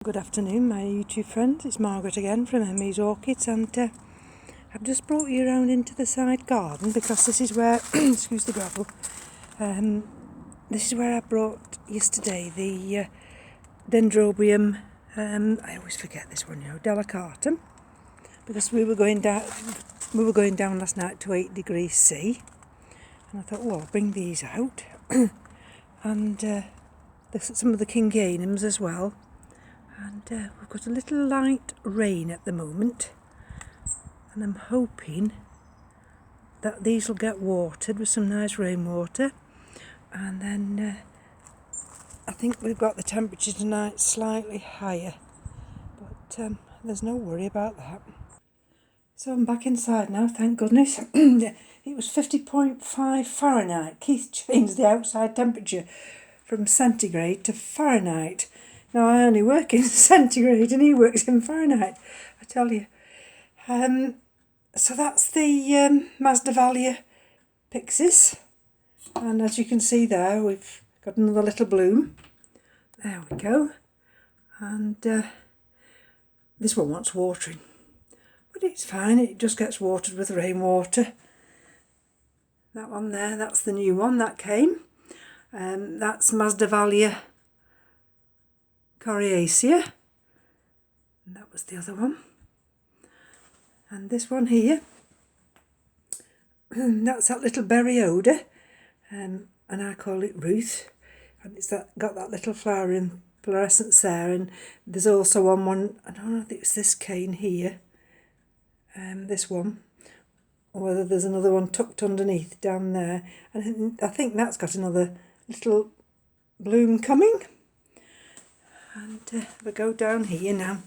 Good afternoon, my YouTube friends. It's Margaret again from M.E.s Orchids, and I've just brought you around into the side garden because this is where, excuse the gravel, this is where I brought yesterday the Dendrobrium. I always forget this one, delicatum, because we were going down last night to 8 degrees C, and I thought, well, I'll bring these out, and some of the kingianums as well. And we've got a little light rain at the moment, and I'm hoping that these will get watered with some nice rainwater. And then I think we've got the temperature tonight slightly higher, but there's no worry about that. So I'm back inside now, thank goodness. It was 50.5 Fahrenheit. Keith changed the outside temperature from centigrade to Fahrenheit. Now, I only work in centigrade and he works in Fahrenheit, I tell you. So that's the Masdevallia Pyxis. And as you can see there, we've got another little bloom. There we go. And this one wants watering. But it's fine, it just gets watered with rainwater. That one there, that's the new one that came. That's Masdevallia Coriacea, and that was the other one. And this one here, that's that little berryoda, and I call it Ruth, and it's got that little flowering fluorescence there. And there's also one, I don't know if it's this cane here, this one, or whether there's another one tucked underneath down there, and I think that's got another little bloom coming. And if I go down here now,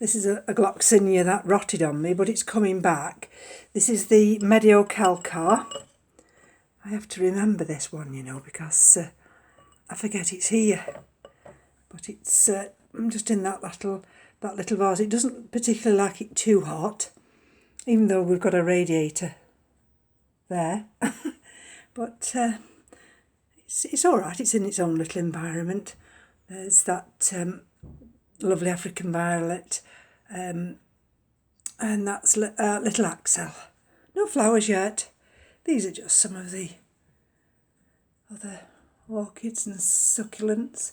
this is a gloxinia that rotted on me, but it's coming back. This is the Mediocalcar. I have to remember this one, because I forget it's here. But it's I'm just in that little vase. It doesn't particularly like it too hot, even though we've got a radiator there. But it's all right, it's in its own little environment. There's that lovely African violet, and that's little Axel. No flowers yet. These are just some of the other orchids and succulents,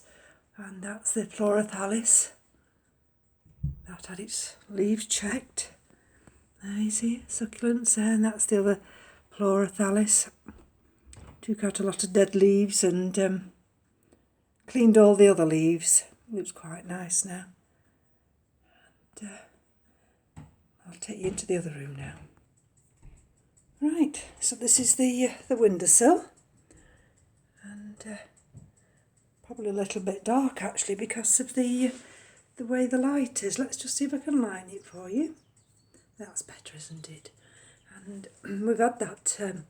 and that's the Florathalis. That had its leaves checked. There you see, succulents there, and that's the other Florathalis. Took out a lot of dead leaves and cleaned all the other leaves. Looks quite nice now. And, I'll take you into the other room now. Right, so this is the windowsill, and probably a little bit dark actually because of the way the light is. Let's just see if I can line it for you. That's better, isn't it? And we've had that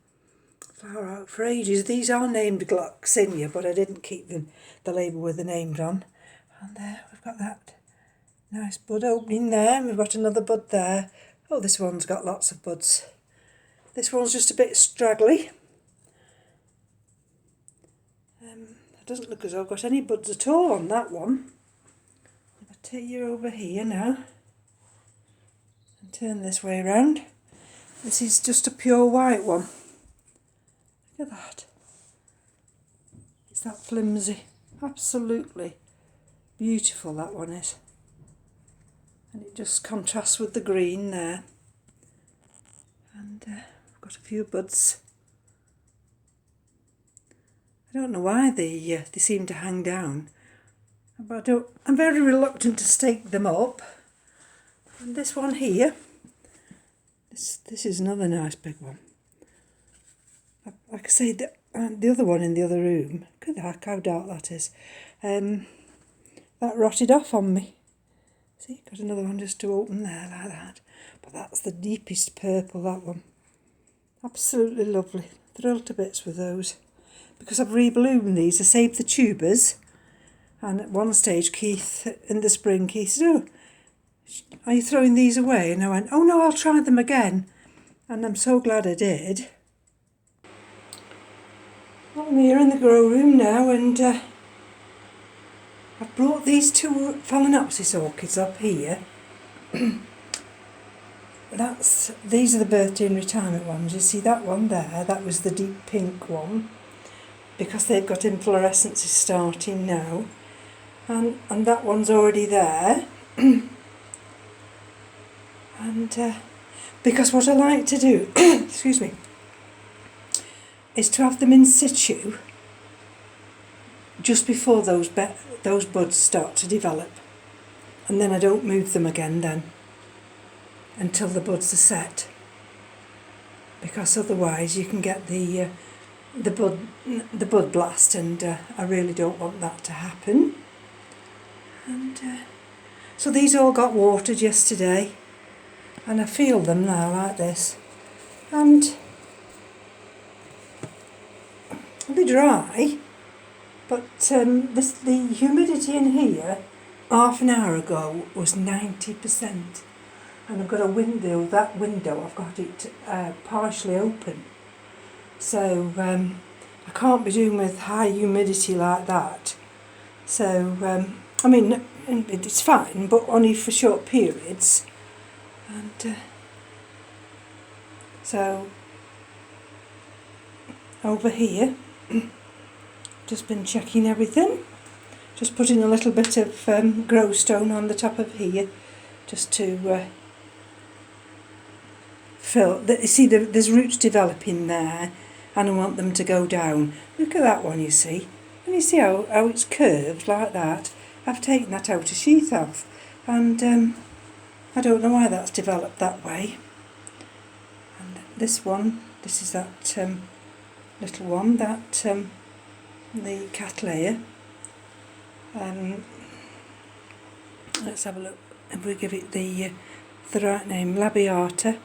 flower out for ages. These are named gloxinia, but I didn't keep the label with the names on. And there we've got that nice bud opening there, and we've got another bud there. Oh, this one's got lots of buds. This one's just a bit straggly. It doesn't look as though I've got any buds at all on that one. I'll take you over here now and turn this way around. This is just a pure white one. Look at that. It's that flimsy. Absolutely beautiful, that one is. And it just contrasts with the green there. And I've got a few buds. I don't know why they seem to hang down. But I'm very reluctant to stake them up. And this one here, this is another nice big one. Like I say, the other one in the other room, look at how dark that is. That rotted off on me. See, got another one just to open there like that. But that's the deepest purple, that one. Absolutely lovely. Thrilled to bits with those. Because I've rebloomed these, I saved the tubers. And at one stage, Keith, in the spring, Keith said, "Oh, are you throwing these away?" And I went, "Oh no, I'll try them again." And I'm so glad I did. I'm here in the grow room now, and I've brought these two Phalaenopsis orchids up here. These are the birthday and retirement ones. You see that one there, that was the deep pink one, because they've got inflorescences starting now, and that one's already there. And because what I like to do, excuse me, is to have them in situ just before those buds start to develop, and then I don't move them again then until the buds are set, because otherwise you can get the bud blast, and I really don't want that to happen. And so these all got watered yesterday, and I feel them now like this, and they're dry, but the humidity in here half an hour ago was 90%. And I've got a window, I've got it partially open. So I can't be doing with high humidity like that. So, I mean, it's fine, but only for short periods. And so, over here, just been checking everything. Just putting a little bit of grow stone on the top of here, just to fill. You see, there's roots developing there, and I want them to go down. Look at that one, you see. And you see how it's curved like that. I've taken that outer sheath off, and I don't know why that's developed that way. And this one, this is that little one, that the Cattleya. Let's have a look if we give it the right name, Labiata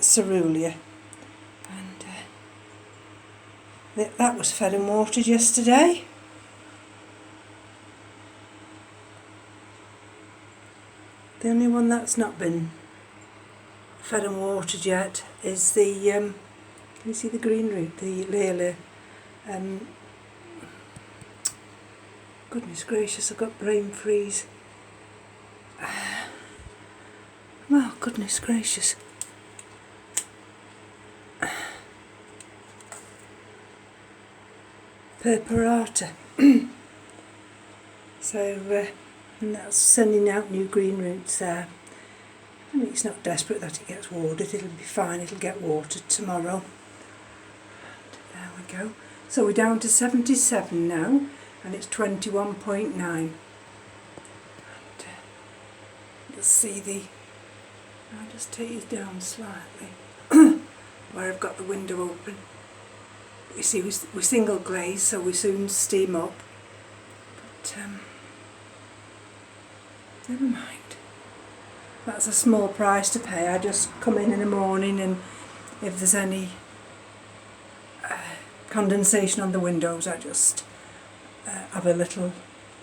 Cerulean. And that was fed and watered yesterday. The only one that's not been fed and watered yet is the, can you see the green root, the Layla. Goodness gracious, I've got brain freeze. Well, goodness gracious. Purpurata. So, and that's sending out new green roots there. I mean, it's not desperate that it gets watered, it'll be fine, it'll get watered tomorrow. There we go. So we're down to 77 now, and it's 21.9. You'll see I'll just take it down slightly, where I've got the window open. You see, we single glaze, so we soon steam up. But never mind. That's a small price to pay. I just come in the morning, and if there's any condensation on the windows, I just have a little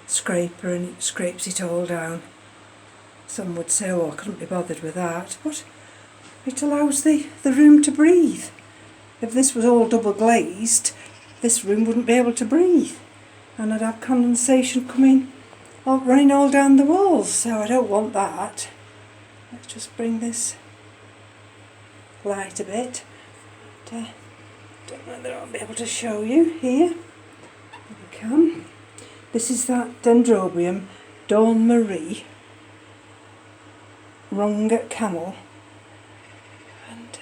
scraper and it scrapes it all down. Some would say, oh, I couldn't be bothered with that, but it allows the room to breathe. If this was all double glazed, this room wouldn't be able to breathe, and I'd have condensation running all down the walls, so I don't want that. Let's just bring this light a bit. Don't know that I'll be able to show you here. If I can. This is that Dendrobrium Dawn Marie Runga Camel, and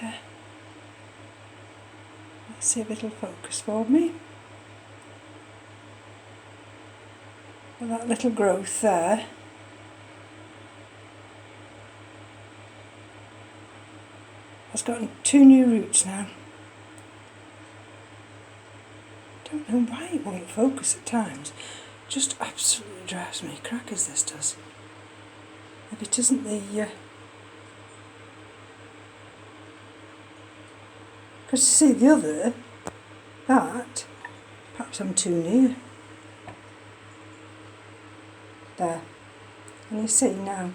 let's see if it'll focus for me. Well, that little growth there has gotten 2 new roots now. Don't know why it won't focus at times. Just absolutely drives me crackers, this does. If it isn't the because you see the other, that, perhaps I'm too near. There. And you see now.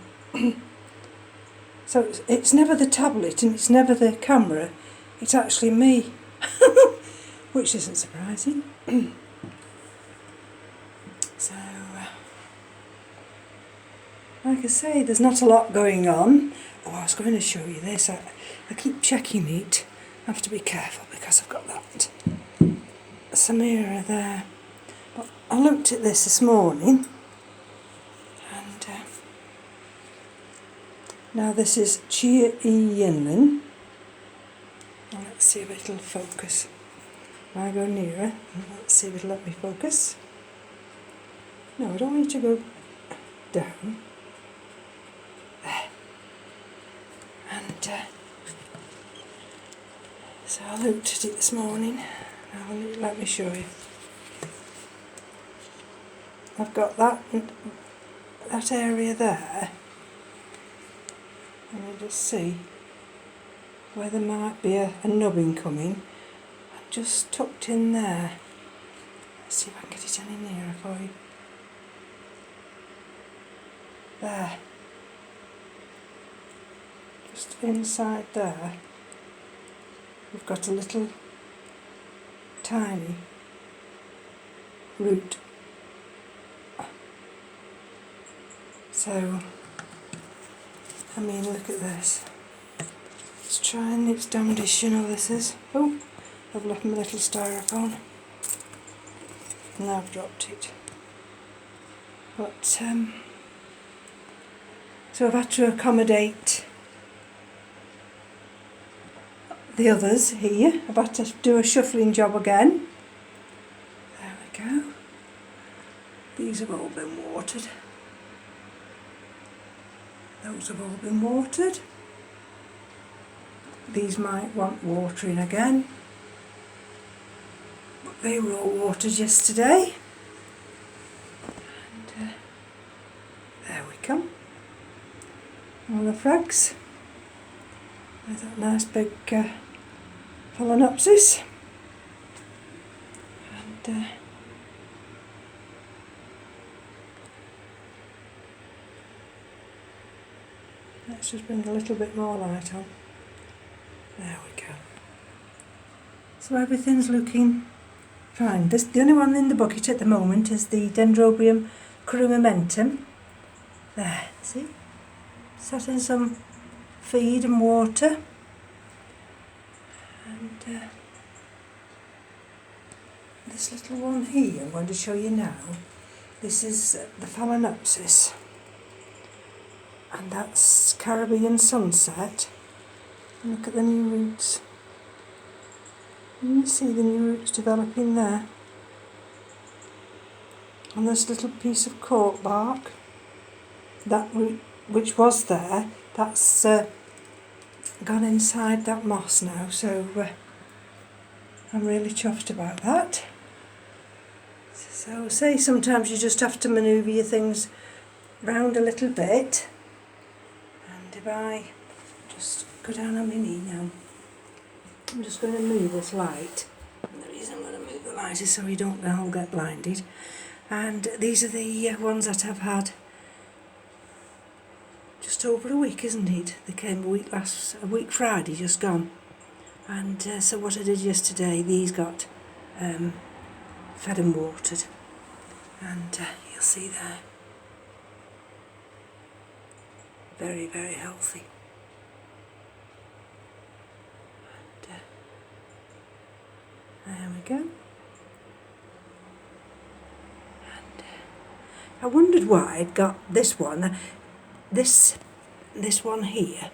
So it's never the tablet and it's never the camera, it's actually me. Which isn't surprising. So, like I say, there's not a lot going on. Oh, I was going to show you this. I keep checking it. I have to be careful because I've got that Samira there. But I looked at this morning, and now this is Chia E Yinlin. Let's see if it'll focus. I go nearer. Let's see if it'll let me focus. No, I don't want you to go down. There. And so I looked at it this morning. Now let me show you. I've got that area there. And you just see where there might be a nubbing coming. I've just tucked in there. Let's see if I can get it any nearer for you. There. Just inside there, we've got a little tiny root. So, I mean, look at this. It's trying its damnedest, you know this is. Oh, I've left my little styrofoam. And I've dropped it. But, so I've had to accommodate the others here. I've had to do a shuffling job again. There we go. These have all been watered. Those have all been watered. These might want watering again. But they were all watered yesterday. And there we come. All the frags. There's that nice big phalaenopsis. And let's just bring a little bit more light on. There we go. So everything's looking fine. The only one in the bucket at the moment is the Dendrobrium crumamentum. There, see? Sat in some feed and water. And this little one here I'm going to show you now. This is the phalaenopsis. And that's Caribbean Sunset. And look at the new roots. You see the new roots developing there. And this little piece of cork bark, that root which was there, that's gone inside that moss now, so I'm really chuffed about that. So say sometimes you just have to manoeuvre your things round a little bit. And if I just go down on my knee now, I'm just going to move this light. And the reason I'm going to move the light is so you don't all get blinded. And these are the ones that I've had just over a week, isn't it? They came a week Friday, just gone. And so what I did yesterday, these got fed and watered. And you'll see there. Very, very healthy. And, there we go. And I wondered why I'd got this one. This one here,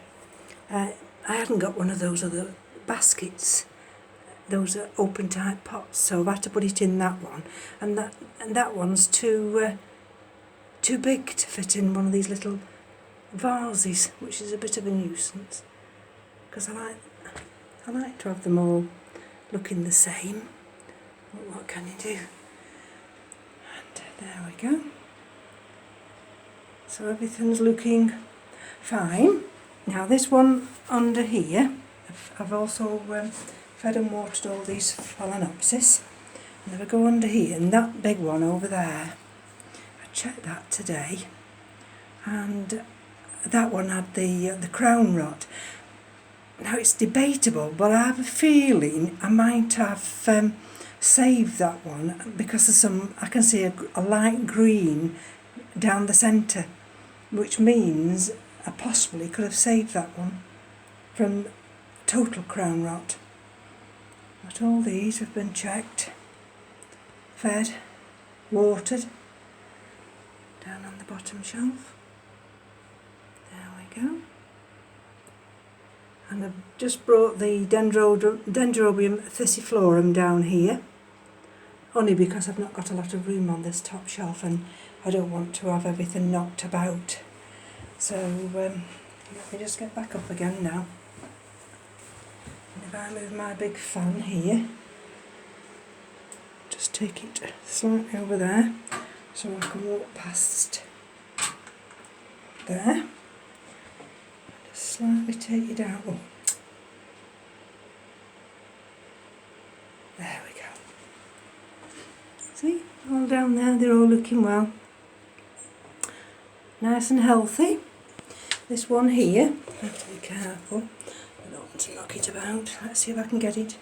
I hadn't got one of those other baskets, those are open type pots, so I've had to put it in that one, and that one's too big to fit in one of these little vases, which is a bit of a nuisance, because I like to have them all looking the same. But what can you do? And there we go. So everything's looking fine. Now this one under here, I've also fed and watered all these phalaenopsis. And if I go under here, and that big one over there, I checked that today, and that one had the crown rot. Now it's debatable, but I have a feeling I might have saved that one because of some, I can see a light green down the centre, which means I possibly could have saved that one from total crown rot. But all these have been checked, fed, watered, down on the bottom shelf. There we go. And I've just brought the Dendrobrium assistflorrum down here, only because I've not got a lot of room on this top shelf and I don't want to have everything knocked about. So let me just get back up again now. And if I move my big fan here, just take it slightly over there so I can walk past there. Just slightly take it out. Oh. There we go. See, all down there, they're all looking well. Nice and healthy. This one here, I have to be careful. I don't want to knock it about. Let's see if I can get it.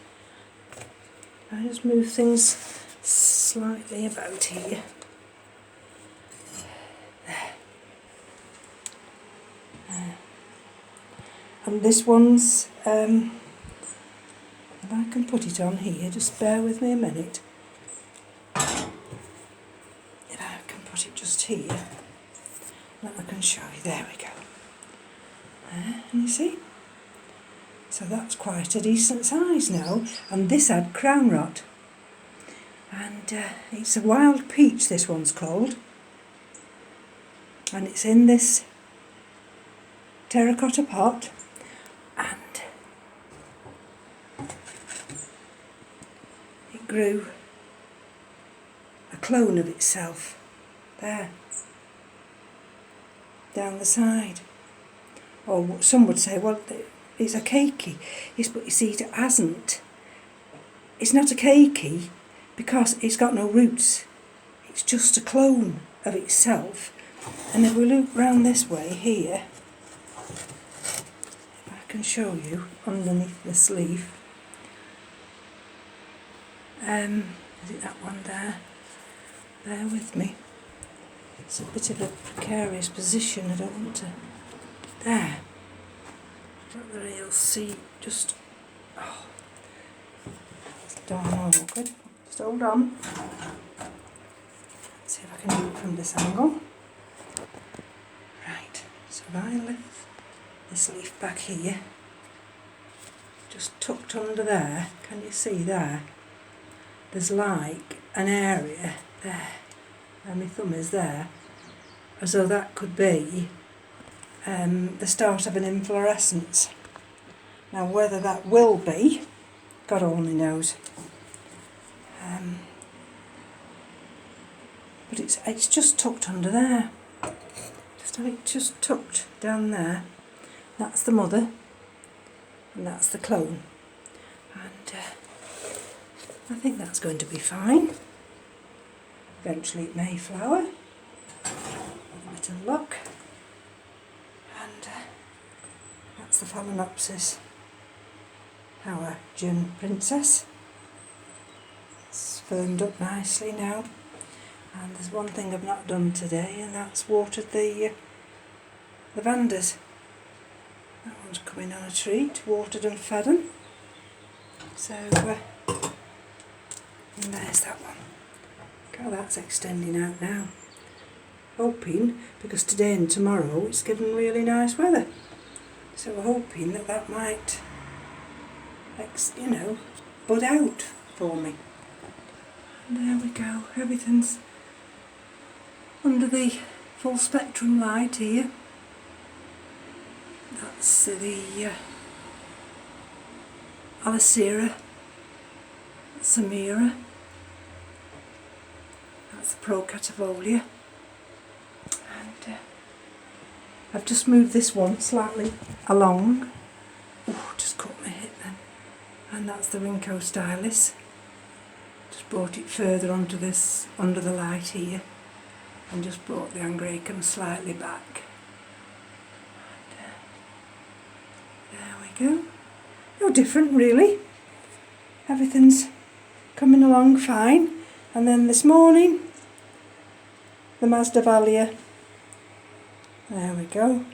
I just move things slightly about here. There. And this one's, if I can put it on here, just bear with me a minute. If I can put it just here, then I can show you. There we go. There, and you see? So that's quite a decent size now. And this had crown rot. And it's a wild peach, this one's called. And it's in this terracotta pot. And it grew a clone of itself there, down the side. Or some would say, well, it's a keiki. Yes, but you see, it hasn't. It's not a keiki because it's got no roots. It's just a clone of itself. And if we look round this way here, if I can show you underneath this leaf, is it that one there? Bear with me. It's a bit of a precarious position. I don't want to. There. Not that you'll see. Just. Oh. It's darn awkward. Just hold on. Let's see if I can do it from this angle. Right. So if I lift this leaf back here, just tucked under there, can you see there? There's like an area there, and my thumb is there, as though that could be the start of an inflorescence. Now whether that will be, God only knows. But it's just tucked under there. Just have it just tucked down there. That's the mother, and that's the clone. And I think that's going to be fine. Eventually it may flower. With a bit of luck. And that's the Phalaenopsis, our June princess. It's firmed up nicely now. And there's one thing I've not done today, and that's watered the lavanders. That one's coming on a treat, watered and fed them. So, and there's that one. Look how that's extending out now. Hoping, because today and tomorrow it's given really nice weather. So we're hoping that that might, bud out for me. And there we go, everything's under the full spectrum light here. That's the Alicera, Samira. That's the Procativolia. And I've just moved this one slightly along. Oh, just caught my hip then. And that's the Rinco Stylis. Just brought it further onto this, under the light here. And just brought the Angraecum slightly back. And, there we go. No different really. Everything's coming along fine. And then this morning, the Masdevallia, there we go,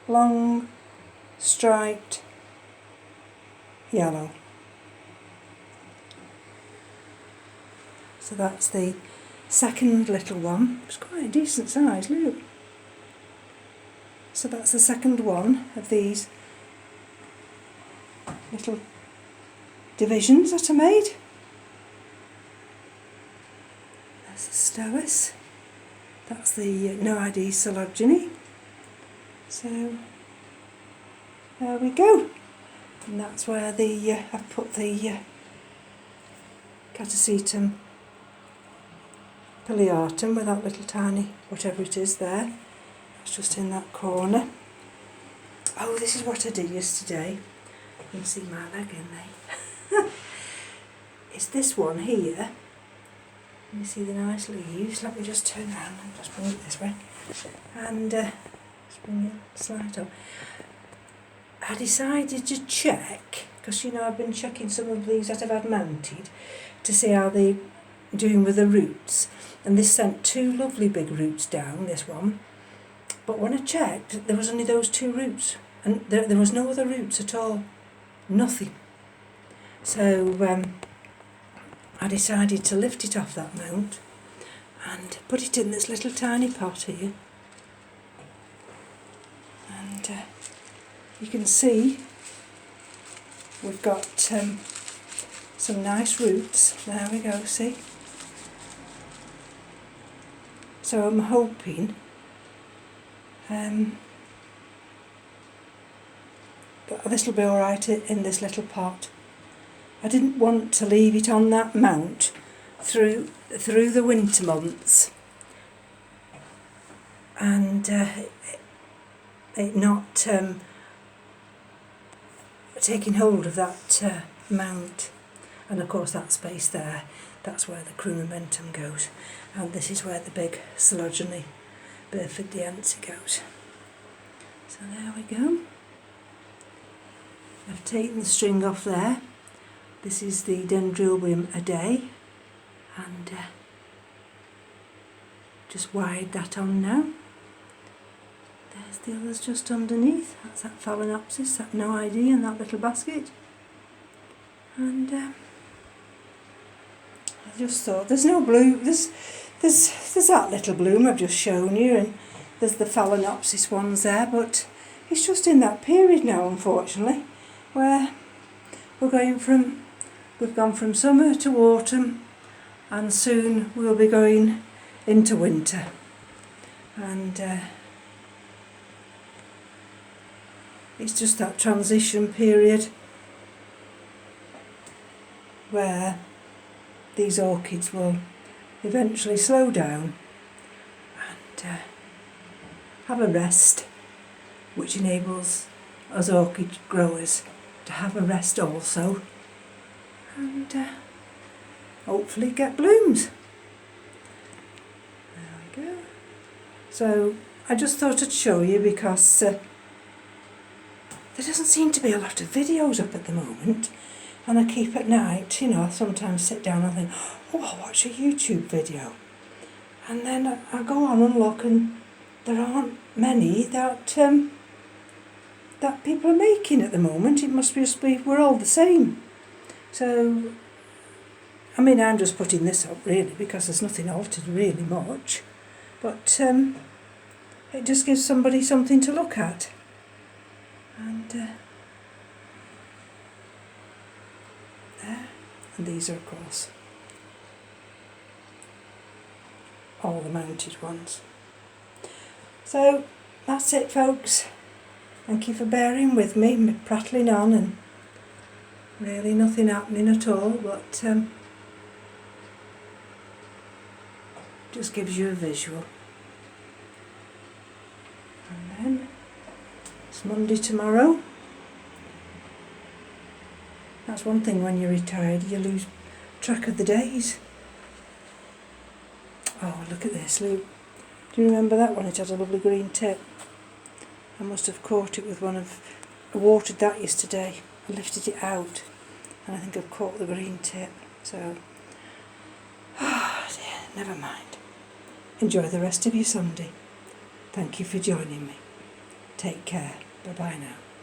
long, striped, yellow. So that's the second little one. It's quite a decent size, look. So that's the second one of these little divisions that I made. There's the Stoas. That's the M.E.s Sologeny. So there we go. And that's where I've put the Catasetum pileatum with that little tiny whatever it is there. It's just in that corner. Oh, this is what I did yesterday. You can see my leg in there. It's this one here. You see the nice leaves. Let me just turn around and just bring it this way. And just bring the slide up. I decided to check, because you know I've been checking some of these that I've had mounted to see how they're doing with the roots. And this sent 2 lovely big roots down, this one. But when I checked, there was only those 2 roots. And there was no other roots at all. Nothing. So I decided to lift it off that mount and put it in this little tiny pot here. And you can see we've got some nice roots. There we go, see? So I'm hoping that this will be alright in this little pot. I didn't want to leave it on that mount through the winter months and it not taking hold of that mount. And of course that space there, that's where the Crumentum goes, and this is where the big Sologeny Burfordiense goes. So there we go. I've taken the string off there. This is the Dendrobrium a day, and just wired that on now. There's the others just underneath. That's that Phalaenopsis, that no ID in that little basket. And I just thought there's no bloom. There's that little bloom I've just shown you, and there's the Phalaenopsis ones there, but it's just in that period now, unfortunately, where we've gone from summer to autumn, and soon we'll be going into winter. And it's just that transition period where these orchids will eventually slow down and have a rest, which enables us orchid growers to have a rest also, and hopefully get blooms. There we go. So I just thought I'd show you, because there doesn't seem to be a lot of videos up at the moment, and I keep at night, you know, I sometimes sit down and think, oh, I'll watch a YouTube video, and then I go on and look, and there aren't many that people are making at the moment. It must just be we're all the same. So I mean, I'm just putting this up really because there's nothing altered really much, but it just gives somebody something to look at. And there, and these are of course all the mounted ones. So that's it, folks. Thank you for bearing with me, prattling on and really nothing happening at all, but just gives you a visual. And then it's Monday tomorrow. That's one thing when you're retired, you lose track of the days. Oh, look at this, Luke. Do you remember that one? It had a lovely green tip. I must have caught it with one of... I watered that yesterday. I lifted it out and I think I've caught the green tip, so oh dear, never mind. Enjoy the rest of your Sunday. Thank you for joining me. Take care. Bye bye now.